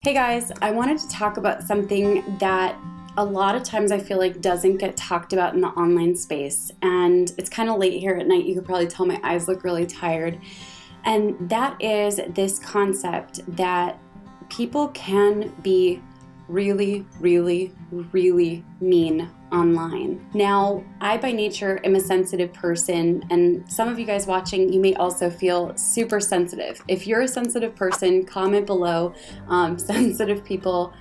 Hey guys, I wanted to talk about something that a lot of times I feel like doesn't get talked about in the online space. And it's kind of late here at night. You could probably tell my eyes look really tired. And that is this concept that people can be really, really, really mean online. Now, I by nature am a sensitive person, and some of you guys watching, you may also feel super sensitive. If you're a sensitive person, comment below. Sensitive people,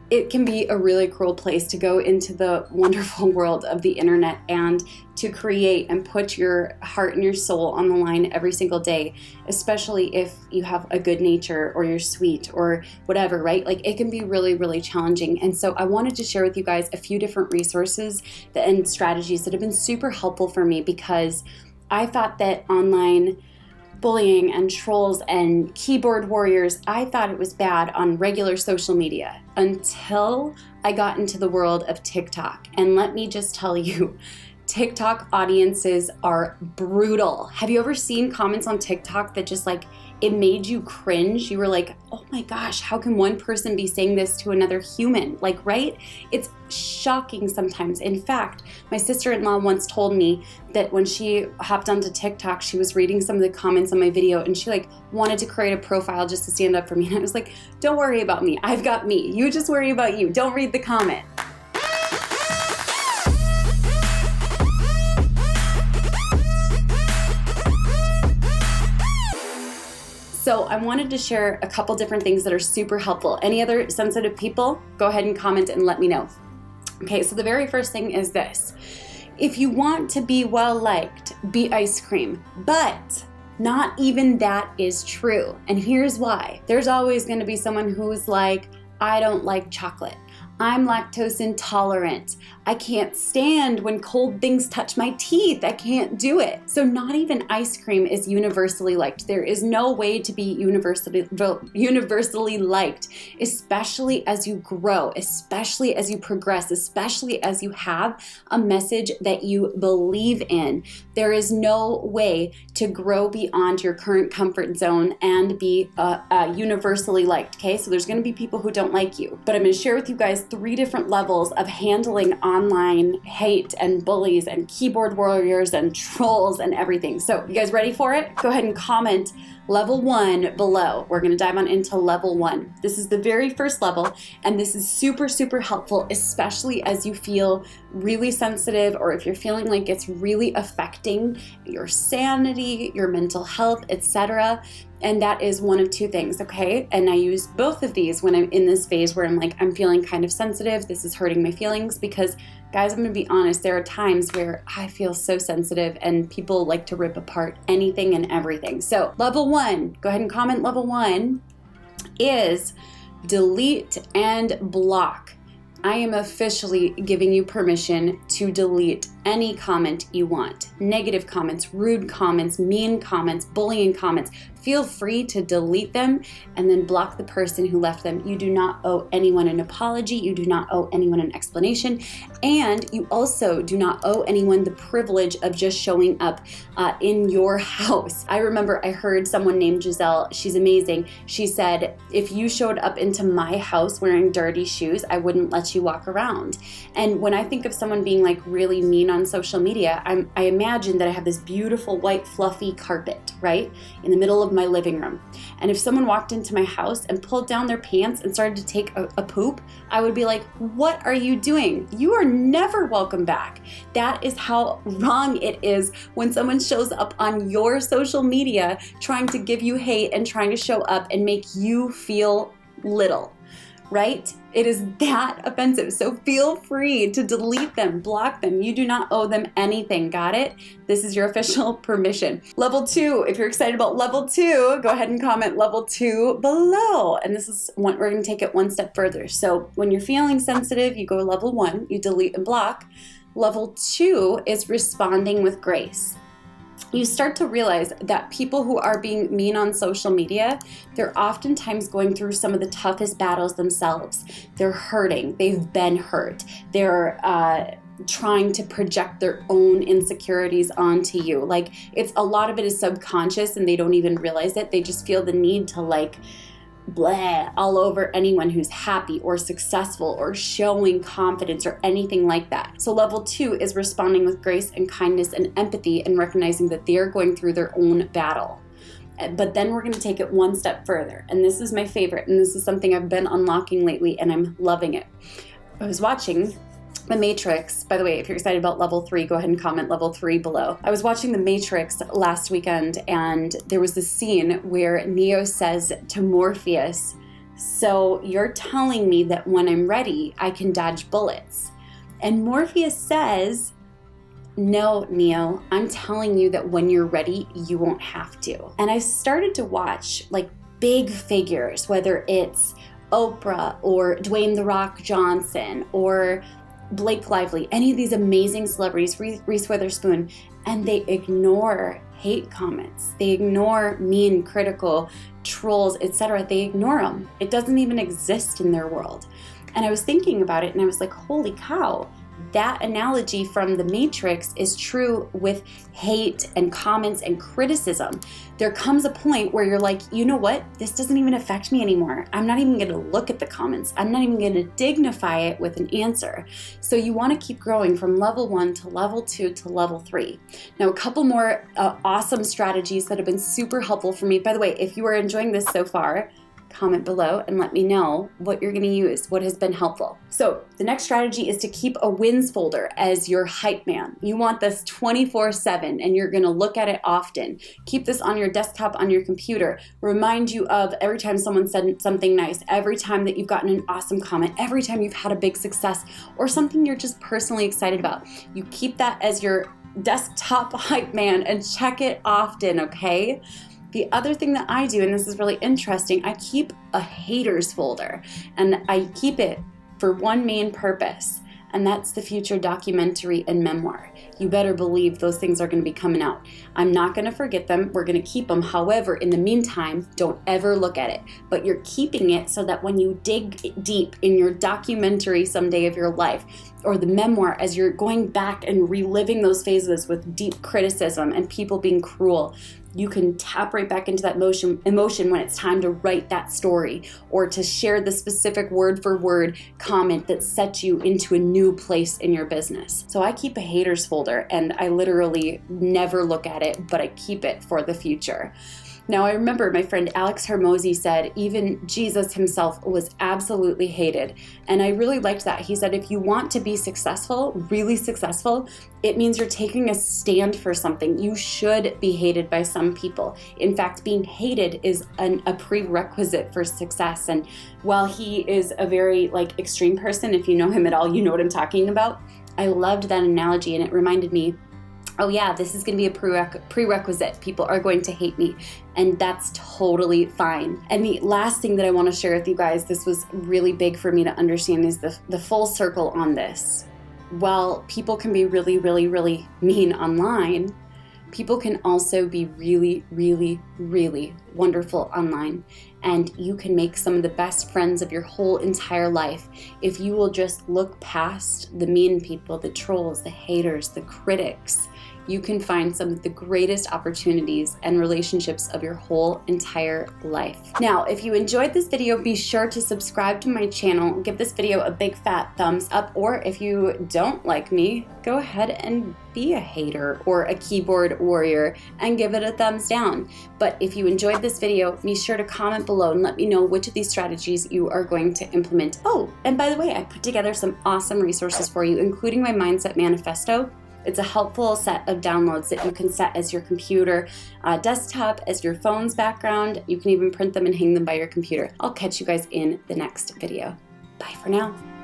it can be a really cruel place to go into the wonderful world of the internet and to create and put your heart and your soul on the line every single day, especially if you have a good nature or you're sweet or whatever, right? Like it can be really, really challenging. And so I wanted to share with you guys a few different resources and strategies that have been super helpful for me, because I thought that online bullying and trolls and keyboard warriors, I thought it was bad on regular social media until I got into the world of TikTok. And let me just tell you, TikTok audiences are brutal. Have you ever seen comments on TikTok that just like, it made you cringe? You were like, oh my gosh, how can one person be saying this to another human? Like, right? It's shocking sometimes. In fact, my sister-in-law once told me that when she hopped onto TikTok, she was reading some of the comments on my video and she like wanted to create a profile just to stand up for me. And I was like, don't worry about me. I've got me. You just worry about you. Don't read the comment. So I wanted to share a couple different things that are super helpful. Any other sensitive people, go ahead and comment and let me know. Okay, so the very first thing is this. If you want to be well-liked, be ice cream. But not even that is true. And here's why. There's always going to be someone who's like, I don't like chocolate. I'm lactose intolerant. I can't stand when cold things touch my teeth. I can't do it. So not even ice cream is universally liked. There is no way to be universally liked, especially as you grow, especially as you progress, especially as you have a message that you believe in. There is no way to grow beyond your current comfort zone and be universally liked, okay? So there's gonna be people who don't like you. But I'm gonna share with you guys 3 different levels of handling online hate and bullies and keyboard warriors and trolls and everything. So you guys ready for it? Go ahead and comment level 1 below. We're gonna dive on into level 1. This is the very first level, and this is super, super helpful, especially as you feel really sensitive or if you're feeling like it's really affecting your sanity, your mental health, etc. And that is one of 2 things, okay? And I use both of these when I'm in this phase where I'm like, I'm feeling kind of sensitive, this is hurting my feelings, because guys, I'm gonna be honest, there are times where I feel so sensitive and people like to rip apart anything and everything. So level 1, go ahead and comment level 1 is delete and block. I am officially giving you permission to delete any comment you want. Negative comments, rude comments, mean comments, bullying comments. Feel free to delete them and then block the person who left them. You do not owe anyone an apology. You do not owe anyone an explanation. And you also do not owe anyone the privilege of just showing up in your house. I remember I heard someone named Giselle, she's amazing. She said, if you showed up into my house wearing dirty shoes, I wouldn't let you walk around. And when I think of someone being like really mean on social media, I imagine that I have this beautiful white fluffy carpet, right? In the middle of my living room. And if someone walked into my house and pulled down their pants and started to take a poop, I would be like, what are you doing? You are never welcome back. That is how wrong it is when someone shows up on your social media trying to give you hate and trying to show up and make you feel little. Right? It is that offensive. So feel free to delete them, block them. You do not owe them anything. Got it? This is your official permission. Level 2, if you're excited about level 2, go ahead and comment level 2 below. And this is one, we're going to take it one step further. So when you're feeling sensitive, you go level 1, you delete and block. Level 2 is responding with grace. You start to realize that people who are being mean on social media, they're oftentimes going through some of the toughest battles themselves. They're hurting. They've been hurt. They're trying to project their own insecurities onto you. Like, it's a lot of it is subconscious and they don't even realize it. They just feel the need to like blah all over anyone who's happy or successful or showing confidence or anything like that. So level 2 is responding with grace and kindness and empathy and recognizing that they're going through their own battle. But then we're going to take it one step further. And this is my favorite. And this is something I've been unlocking lately and I'm loving it. I was watching The Matrix. By the way, if you're excited about level 3, go ahead and comment level 3 below. I was watching The Matrix last weekend and there was this scene where Neo says to Morpheus, "So you're telling me that when I'm ready, I can dodge bullets?" And Morpheus says, "No, Neo, I'm telling you that when you're ready, you won't have to." And I started to watch like big figures, whether it's Oprah or Dwayne "The Rock" Johnson or Blake Lively, any of these amazing celebrities, Reese Witherspoon, and they ignore hate comments. They ignore mean, critical, trolls, etc. They ignore them. It doesn't even exist in their world. And I was thinking about it and I was like, holy cow. That analogy from The Matrix is true with hate and comments and criticism. There comes a point where you're like, you know what? This doesn't even affect me anymore. I'm not even going to look at the comments. I'm not even going to dignify it with an answer. So you want to keep growing from level 1 to level 2 to level 3. Now, a couple more awesome strategies that have been super helpful for me. By the way, if you are enjoying this so far, comment below and let me know what you're going to use, what has been helpful. So the next strategy is to keep a wins folder as your hype man. You want this 24/7 and you're going to look at it often. Keep this on your desktop, on your computer. Remind you of every time someone said something nice, every time that you've gotten an awesome comment, every time you've had a big success or something you're just personally excited about. You keep that as your desktop hype man and check it often, okay? The other thing that I do, and this is really interesting, I keep a haters folder and I keep it for one main purpose, and that's the future documentary and memoir. You better believe those things are going to be coming out. I'm not going to forget them. We're going to keep them. However, in the meantime, don't ever look at it. But you're keeping it so that when you dig deep in your documentary someday of your life, or the memoir, as you're going back and reliving those phases with deep criticism and people being cruel, you can tap right back into that emotion when it's time to write that story or to share the specific word for word comment that sets you into a new place in your business. So I keep a haters folder and I literally never look at it, but I keep it for the future. Now, I remember my friend Alex Hermosi said even Jesus himself was absolutely hated. And I really liked that. He said, if you want to be successful, really successful, it means you're taking a stand for something. You should be hated by some people. In fact, being hated is a prerequisite for success. And while he is a very extreme person, if you know him at all, you know what I'm talking about. I loved that analogy and it reminded me, oh yeah, this is going to be a prerequisite. People are going to hate me, and that's totally fine. And the last thing that I want to share with you guys, this was really big for me to understand, is the full circle on this. While people can be really, really, really mean online, people can also be really, really, really wonderful online. And you can make some of the best friends of your whole entire life if you will just look past the mean people, the trolls, the haters, the critics. You can find some of the greatest opportunities and relationships of your whole entire life. Now, if you enjoyed this video, be sure to subscribe to my channel, give this video a big fat thumbs up, or if you don't like me, go ahead and be a hater or a keyboard warrior and give it a thumbs down. But if you enjoyed this video, be sure to comment below and let me know which of these strategies you are going to implement. Oh, and by the way, I put together some awesome resources for you, including my Mindset Manifesto. It's a helpful set of downloads that you can set as your computer desktop, as your phone's background. You can even print them and hang them by your computer. I'll catch you guys in the next video. Bye for now.